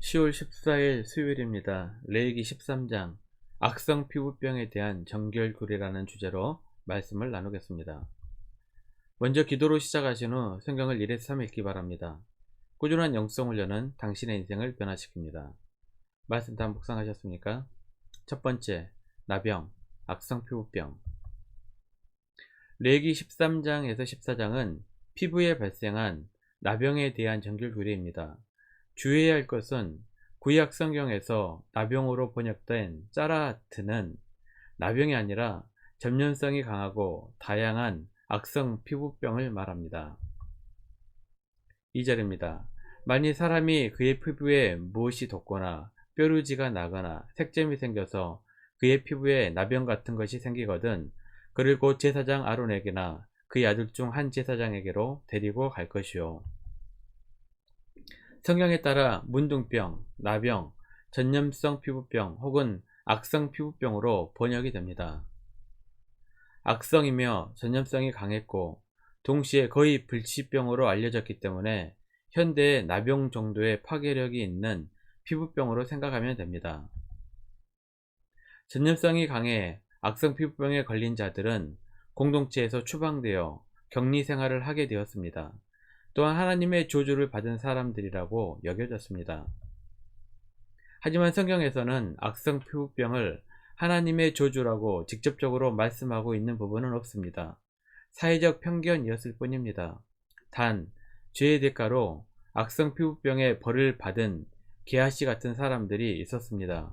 10월 14일 수요일입니다. 레위기 13장 악성 피부병에 대한 정결구리라는 주제로 말씀을 나누겠습니다. 먼저 기도로 시작하신 후 성경을 1에서 3 읽기 바랍니다. 꾸준한 영성 훈련은 당신의 인생을 변화시킵니다. 말씀 다 묵상하셨습니까? 첫 번째, 나병, 악성 피부병. 레위기 13장에서 14장은 피부에 발생한 나병에 대한 정결구리입니다. 주의해야 할 것은 구약 성경에서 나병으로 번역된 짜라하트는 나병이 아니라 전염성이 강하고 다양한 악성 피부병을 말합니다. 2절입니다. 만일 사람이 그의 피부에 무엇이 돋거나 뾰루지가 나거나 색점이 생겨서 그의 피부에 나병 같은 것이 생기거든 그를 곧 제사장 아론에게나 그의 아들 중 한 제사장에게로 데리고 갈 것이요. 성경에 따라 문둥병, 나병, 전염성 피부병 혹은 악성 피부병으로 번역이 됩니다. 악성이며 전염성이 강했고 동시에 거의 불치병으로 알려졌기 때문에 현대의 나병 정도의 파괴력이 있는 피부병으로 생각하면 됩니다. 전염성이 강해 악성 피부병에 걸린 자들은 공동체에서 추방되어 격리 생활을 하게 되었습니다. 또한 하나님의 저주를 받은 사람들이라고 여겨졌습니다. 하지만 성경에서는 악성 피부병을 하나님의 저주라고 직접적으로 말씀하고 있는 부분은 없습니다. 사회적 편견이었을 뿐입니다. 단, 죄의 대가로 악성 피부병의 벌을 받은 게하시 같은 사람들이 있었습니다.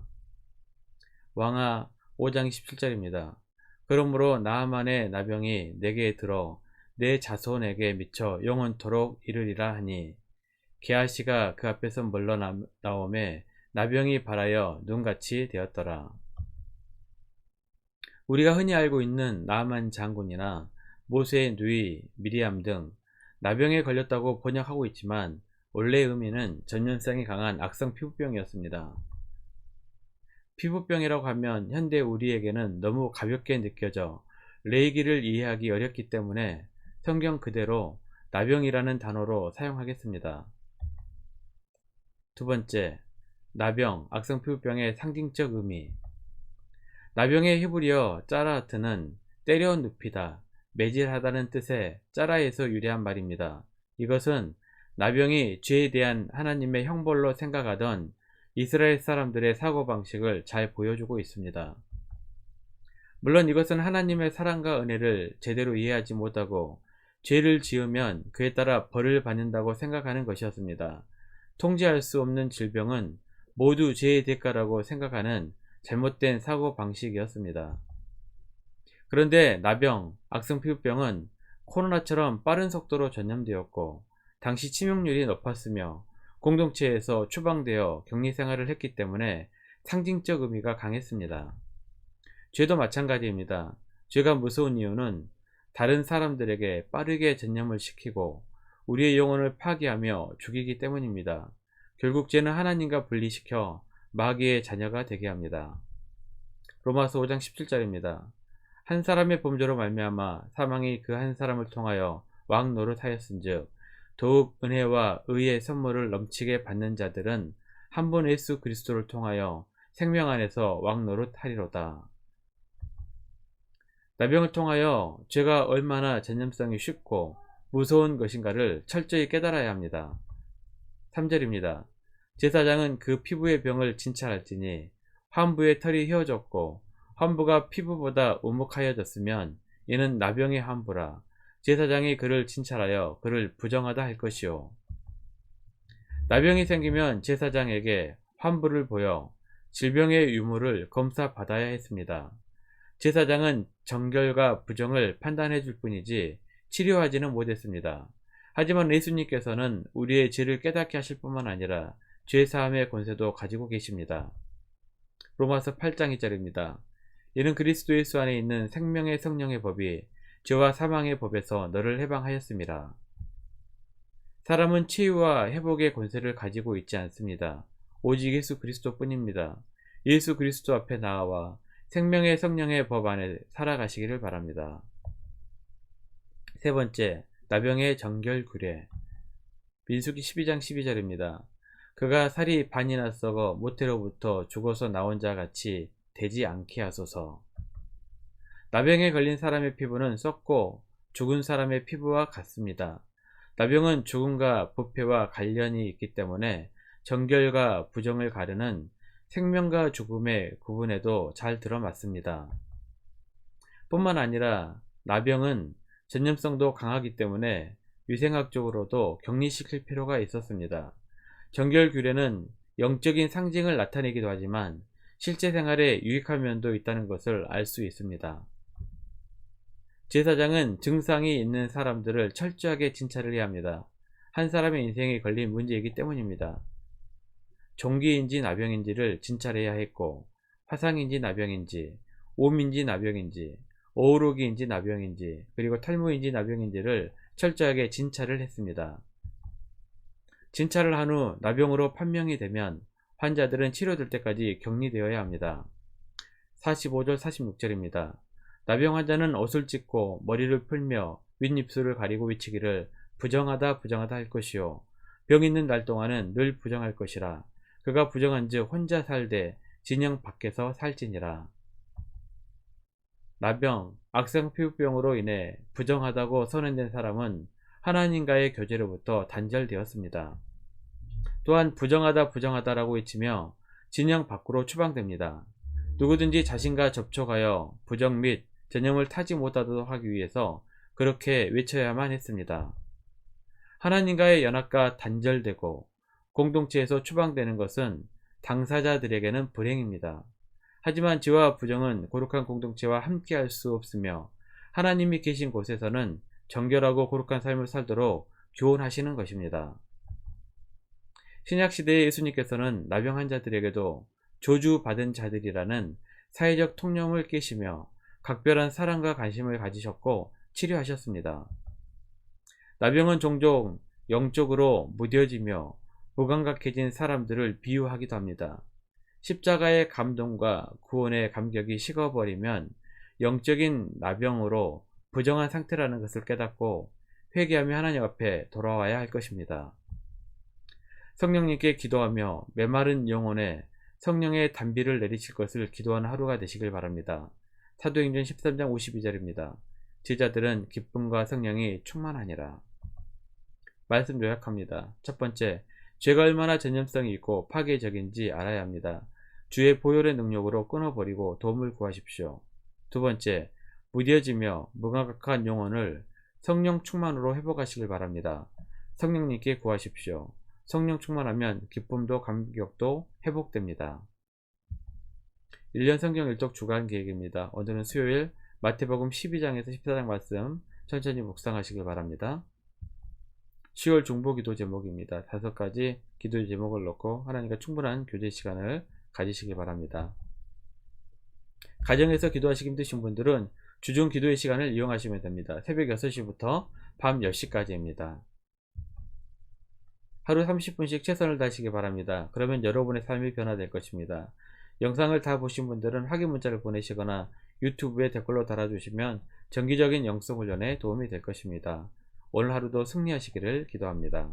왕하 5장 17절입니다. 그러므로 나아만의 나병이 내게 들어 내 자손에게 미쳐 영원토록 이르리라 하니 게하시가 그 앞에서 물러나오매 나병이 발하여 눈같이 되었더라. 우리가 흔히 알고 있는 나아만 장군이나 모세의 누이 미리암 등 나병에 걸렸다고 번역하고 있지만 원래의 의미는 전염성이 강한 악성 피부병이었습니다. 피부병이라고 하면 현대 우리에게는 너무 가볍게 느껴져 레위기를 이해하기 어렵기 때문에 성경 그대로 나병이라는 단어로 사용하겠습니다. 두 번째, 나병, 악성 피부병의 상징적 의미. 나병의 히브리어 짜라하트는 때려 눕히다, 매질하다는 뜻의 짜라에서 유래한 말입니다. 이것은 나병이 죄에 대한 하나님의 형벌로 생각하던 이스라엘 사람들의 사고방식을 잘 보여주고 있습니다. 물론 이것은 하나님의 사랑과 은혜를 제대로 이해하지 못하고 죄를 지으면 그에 따라 벌을 받는다고 생각하는 것이었습니다. 통제할 수 없는 질병은 모두 죄의 대가라고 생각하는 잘못된 사고방식이었습니다. 그런데 나병, 악성 피부병은 코로나처럼 빠른 속도로 전염되었고 당시 치명률이 높았으며 공동체에서 추방되어 격리 생활을 했기 때문에 상징적 의미가 강했습니다. 죄도 마찬가지입니다. 죄가 무서운 이유는 다른 사람들에게 빠르게 전염을 시키고 우리의 영혼을 파괴하며 죽이기 때문입니다. 결국 죄는 하나님과 분리시켜 마귀의 자녀가 되게 합니다. 로마서 5장 17절입니다. 한 사람의 범죄로 말미암아 사망이 그 한 사람을 통하여 왕 노릇하였은즉 더욱 은혜와 의의 선물을 넘치게 받는 자들은 한 분 예수 그리스도를 통하여 생명 안에서 왕 노릇하리로다. 나병을 통하여 죄가 얼마나 전염성이 쉽고 무서운 것인가를 철저히 깨달아야 합니다. 3절입니다. 제사장은 그 피부의 병을 진찰할지니 환부의 털이 휘어졌고 환부가 피부보다 우묵하여졌으면 이는 나병의 환부라. 제사장이 그를 진찰하여 그를 부정하다 할 것이요. 나병이 생기면 제사장에게 환부를 보여 질병의 유무를 검사받아야 했습니다. 제사장은 정결과 부정을 판단해 줄 뿐이지 치료하지는 못했습니다. 하지만 예수님께서는 우리의 죄를 깨닫게 하실 뿐만 아니라 죄사함의 권세도 가지고 계십니다. 로마서 8장 2절입니다. 이는 그리스도 예수 안에 있는 생명의 성령의 법이 죄와 사망의 법에서 너를 해방하였습니다. 사람은 치유와 회복의 권세를 가지고 있지 않습니다. 오직 예수 그리스도 뿐입니다. 예수 그리스도 앞에 나아와 생명의 성령의 법 안에 살아가시기를 바랍니다. 세 번째, 나병의 정결구례. 민수기 12장 12절입니다. 그가 살이 반이나 썩어 모태로부터 죽어서 나온 자 같이 되지 않게 하소서. 나병에 걸린 사람의 피부는 썩고 죽은 사람의 피부와 같습니다. 나병은 죽음과 부패와 관련이 있기 때문에 정결과 부정을 가르는 생명과 죽음의 구분에도 잘 들어맞습니다. 뿐만 아니라 나병은 전염성도 강하기 때문에 위생학적으로도 격리시킬 필요가 있었습니다. 정결규례는 영적인 상징을 나타내기도 하지만 실제 생활에 유익한 면도 있다는 것을 알 수 있습니다. 제사장은 증상이 있는 사람들을 철저하게 진찰을 해야 합니다. 한 사람의 인생에 걸린 문제이기 때문입니다. 종기인지 나병인지를 진찰해야 했고, 화상인지 나병인지, 오민지 나병인지, 어우로기인지 나병인지, 그리고 탈모인지 나병인지를 철저하게 진찰을 했습니다. 진찰을 한 후 나병으로 판명이 되면 환자들은 치료될 때까지 격리되어야 합니다. 45절 46절입니다. 나병 환자는 옷을 찢고 머리를 풀며 윗입술을 가리고 외치기를 부정하다 부정하다 할 것이요 병 있는 날 동안은 늘 부정할 것이라. 그가 부정한즉 혼자 살되 진영 밖에서 살지니라. 나병, 악성 피부병으로 인해 부정하다고 선언된 사람은 하나님과의 교제로부터 단절되었습니다. 또한 부정하다 부정하다라고 외치며 진영 밖으로 추방됩니다. 누구든지 자신과 접촉하여 부정 및 전염을 타지 못하도록 하기 위해서 그렇게 외쳐야만 했습니다. 하나님과의 연합과 단절되고 공동체에서 추방되는 것은 당사자들에게는 불행입니다. 하지만 죄와 부정은 거룩한 공동체와 함께할 수 없으며 하나님이 계신 곳에서는 정결하고 거룩한 삶을 살도록 교훈하시는 것입니다. 신약시대의 예수님께서는 나병 환자들에게도 저주받은 자들이라는 사회적 통념을 깨시며 각별한 사랑과 관심을 가지셨고 치료하셨습니다. 나병은 종종 영적으로 무뎌지며 무감각해진 사람들을 비유하기도 합니다. 십자가의 감동과 구원의 감격이 식어버리면 영적인 나병으로 부정한 상태라는 것을 깨닫고 회개하며 하나님 앞에 돌아와야 할 것입니다. 성령님께 기도하며 메마른 영혼에 성령의 단비를 내리실 것을 기도하는 하루가 되시길 바랍니다. 사도행전 13장 52절입니다. 제자들은 기쁨과 성령이 충만하니라. 말씀 요약합니다. 첫 번째, 죄가 얼마나 전염성이 있고 파괴적인지 알아야 합니다. 주의 보혈의 능력으로 끊어버리고 도움을 구하십시오. 두 번째, 무뎌지며 무감각한 영혼을 성령 충만으로 회복하시길 바랍니다. 성령님께 구하십시오. 성령 충만하면 기쁨도 감격도 회복됩니다. 1년 성경 일독 주간 계획입니다. 오늘은 수요일 마태복음 12장에서 14장 말씀 천천히 묵상하시길 바랍니다. 10월 중보기도 제목입니다. 5가지 기도의 제목을 놓고 하나님과 충분한 교제 시간을 가지시기 바랍니다. 가정에서 기도하시기 힘드신 분들은 주중 기도의 시간을 이용하시면 됩니다. 새벽 6시부터 밤 10시까지입니다. 하루 30분씩 최선을 다하시기 바랍니다. 그러면 여러분의 삶이 변화될 것입니다. 영상을 다 보신 분들은 확인 문자를 보내시거나 유튜브에 댓글로 달아주시면 정기적인 영성 훈련에 도움이 될 것입니다. 오늘 하루도 승리하시기를 기도합니다.